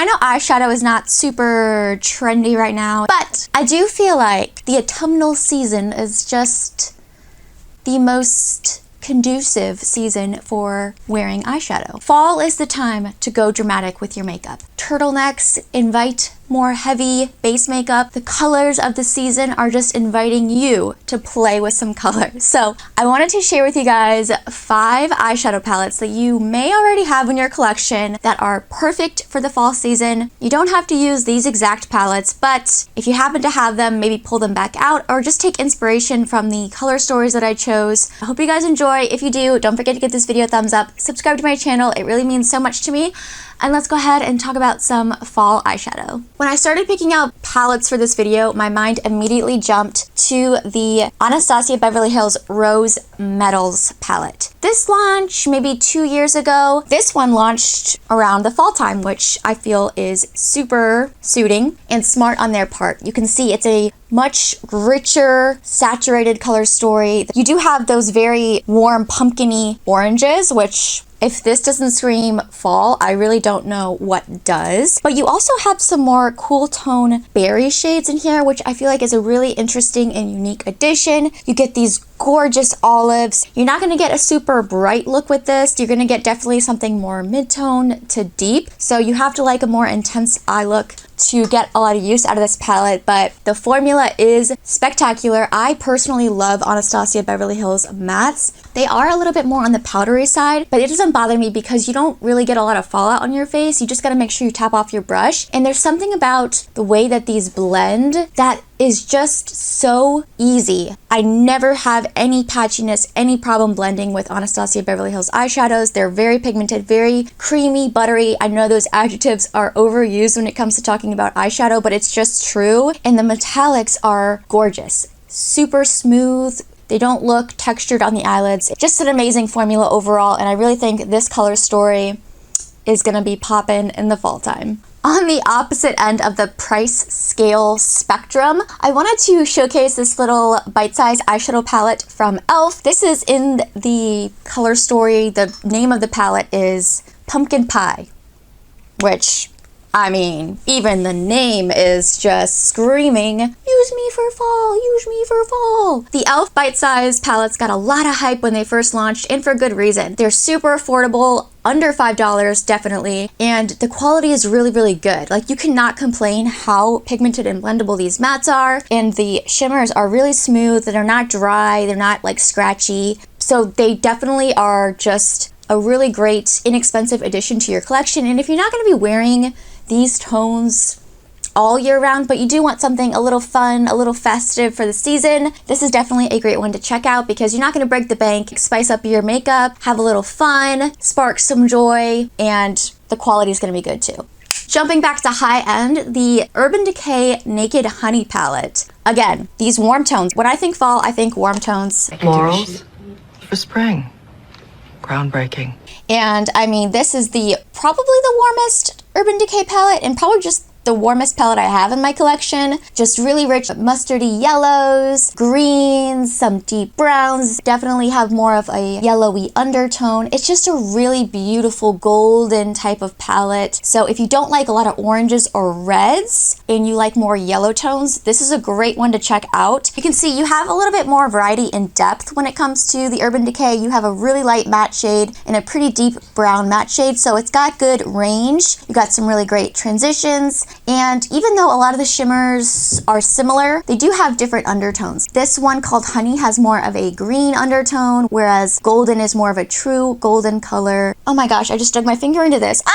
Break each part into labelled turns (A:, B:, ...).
A: I know eyeshadow is not super trendy right now, but I do feel like the autumnal season is just the most conducive season for wearing eyeshadow. Fall is the time to go dramatic with your makeup. Turtlenecks invite more heavy base makeup. The colors of the season are just inviting you to play with some colors. So I wanted to share with you guys 5 eyeshadow palettes that you may already have in your collection that are perfect for the fall season. You don't have to use these exact palettes, but if you happen to have them, maybe pull them back out or just take inspiration from the color stories that I chose. I hope you guys enjoy. If you do, don't forget to give this video a thumbs up, subscribe to my channel. It really means so much to me. And let's go ahead and talk about some fall eyeshadow. When I started picking out palettes for this video, my mind immediately jumped to the Anastasia Beverly Hills Rose Metals palette. This launched maybe 2 years ago. This one launched around the fall time, which I feel is super suiting and smart on their part. You can see it's a much richer, saturated color story. You do have those very warm, pumpkin-y oranges, which if this doesn't scream fall, I really don't know what does. But you also have some more cool tone berry shades in here, which I feel like is a really interesting and unique addition. You get these gorgeous olives. You're not going to get a super bright look with this. You're going to get definitely something more mid-tone to deep. So you have to like a more intense eye look to get a lot of use out of this palette, but the formula is spectacular. I personally love Anastasia Beverly Hills mattes. They are a little bit more on the powdery side, but it doesn't bother me because you don't really get a lot of fallout on your face. You just got to make sure you tap off your brush. And there's something about the way that these blend that is just so easy. I never have any patchiness, any problem blending with Anastasia Beverly Hills eyeshadows. They're very pigmented, very creamy, buttery. I know those adjectives are overused when it comes to talking about eyeshadow, but it's just true. And the metallics are gorgeous, super smooth. They don't look textured on the eyelids. Just an amazing formula overall, and I really think this color story is gonna be poppin' in the fall time. On the opposite end of the price scale spectrum, I wanted to showcase this little bite-sized eyeshadow palette from e.l.f. This is in the color story. The name of the palette is Pumpkin Pie, which, I mean, even the name is just screaming, use me for fall, use me for fall. The e.l.f. bite-sized palettes got a lot of hype when they first launched, and for good reason. They're super affordable, under $5 definitely, and the quality is really, really good. Like, you cannot complain how pigmented and blendable these mattes are, and the shimmers are really smooth. They're not dry, they're not like scratchy. So they definitely are just a really great, inexpensive addition to your collection. And if you're not going to be wearing these tones all year round, but you do want something a little fun, a little festive for the season, this is definitely a great one to check out because you're not going to break the bank. Spice up your makeup, have a little fun, spark some joy, and the quality is going to be good too. Jumping back to high end, the Urban Decay Naked Honey palette. Again, these warm tones. When I think fall, I think warm tones.
B: Morals for spring. Groundbreaking.
A: And I mean, this is probably the warmest Urban Decay palette, and probably just the warmest palette I have in my collection. Just really rich mustardy yellows, greens, some deep browns. Definitely have more of a yellowy undertone. It's just a really beautiful golden type of palette. So if you don't like a lot of oranges or reds and you like more yellow tones, this is a great one to check out. You can see you have a little bit more variety in depth when it comes to the Urban Decay. You have a really light matte shade and a pretty deep brown matte shade, so it's got good range. You got some really great transitions. And even though a lot of the shimmers are similar, they do have different undertones. This one called Honey has more of a green undertone, whereas Golden is more of a true golden color. Oh my gosh, I just dug my finger into this. Ah!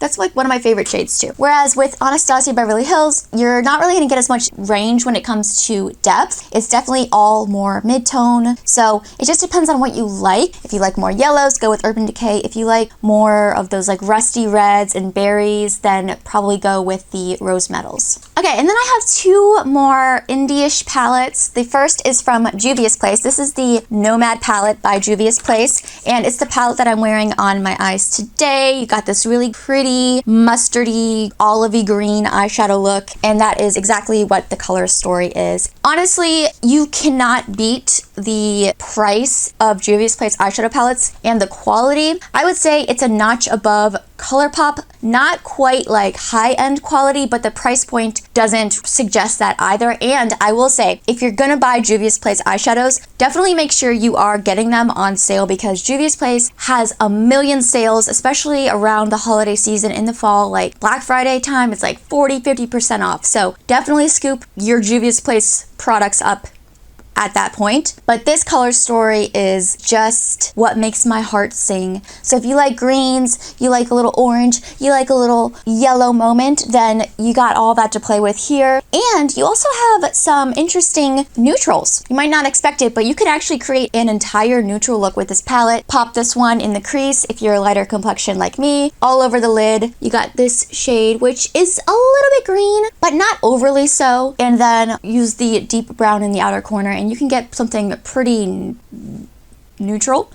A: That's like one of my favorite shades too. Whereas with Anastasia Beverly Hills, you're not really gonna get as much range when it comes to depth. It's definitely all more mid-tone. So it just depends on what you like. If you like more yellows, go with Urban Decay. If you like more of those like rusty reds and berries, then probably go with the Rose Metals. Okay, and then I have two more indie-ish palettes. The first is from Juvia's Place. This is the Nomad palette by Juvia's Place, and it's the palette that I'm wearing on my eyes today. You got this really pretty mustardy olivey green eyeshadow look, and that is exactly what the color story is. Honestly, you cannot beat the price of Juvia's Place eyeshadow palettes and the quality. I would say it's a notch above color pop, not quite like high-end quality, but the price point doesn't suggest that either. And I will say, if you're gonna buy Juvia's Place eyeshadows, definitely make sure you are getting them on sale, because Juvia's Place has a million sales, especially around the holiday season in the fall, like Black Friday time. It's like 40-50% off. So definitely scoop your Juvia's Place products up at that point. But this color story is just what makes my heart sing. So if you like greens, you like a little orange, you like a little yellow moment, then you got all that to play with here. And you also have some interesting neutrals. You might not expect it, but you could actually create an entire neutral look with this palette. Pop this one in the crease if you're a lighter complexion like me. All over the lid, you got this shade, which is a little bit green, but not overly so. And then use the deep brown in the outer corner, and you can get something pretty neutral.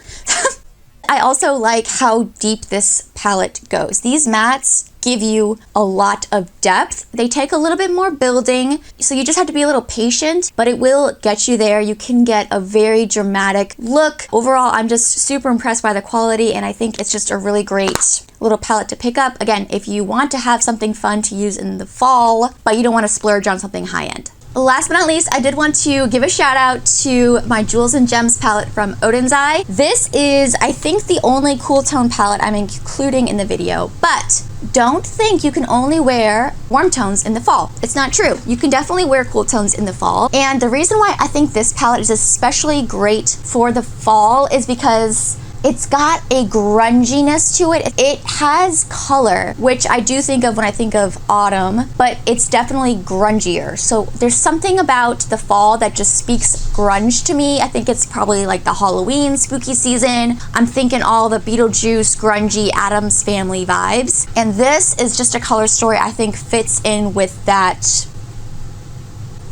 A: I also like how deep this palette goes. These mattes give you a lot of depth. They take a little bit more building, so you just have to be a little patient, but it will get you there. You can get a very dramatic look. Overall, I'm just super impressed by the quality, and I think it's just a really great little palette to pick up. Again, if you want to have something fun to use in the fall, but you don't want to splurge on something high-end. Last but not least, I did want to give a shout out to my Jewels and Gems palette from Odins Eye. This is, I think, the only cool tone palette I'm including in the video, but don't think you can only wear warm tones in the fall. It's not true. You can definitely wear cool tones in the fall. And the reason why I think this palette is especially great for the fall is because it's got a grunginess to it. It has color, which I do think of when I think of autumn, but it's definitely grungier. So there's something about the fall that just speaks grunge to me. I think it's probably like the Halloween spooky season. I'm thinking all the Beetlejuice, grungy, Addams Family vibes. And this is just a color story I think fits in with that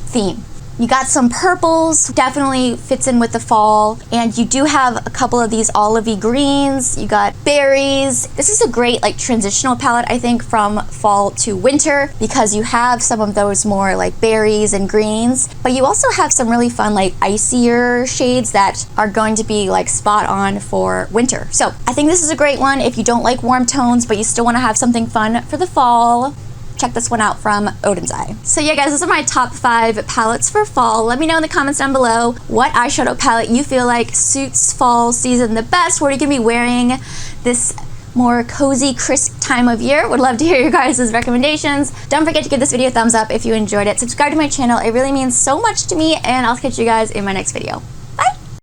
A: theme. You got some purples, definitely fits in with the fall, and you do have a couple of these olivey greens. You got berries. This is a great like transitional palette, I think, from fall to winter, because you have some of those more like berries and greens, but you also have some really fun like icier shades that are going to be like spot on for winter. So I think this is a great one if you don't like warm tones, but you still want to have something fun for the fall. Check this one out from Odins Eye. So yeah, guys, those are my top 5 palettes for fall. Let me know in the comments down below what eyeshadow palette you feel like suits fall season the best. What are you gonna be wearing this more cozy, crisp time of year? Would love to hear your guys' recommendations. Don't forget to give this video a thumbs up if you enjoyed it. Subscribe to my channel. It really means so much to me, and I'll catch you guys in my next video.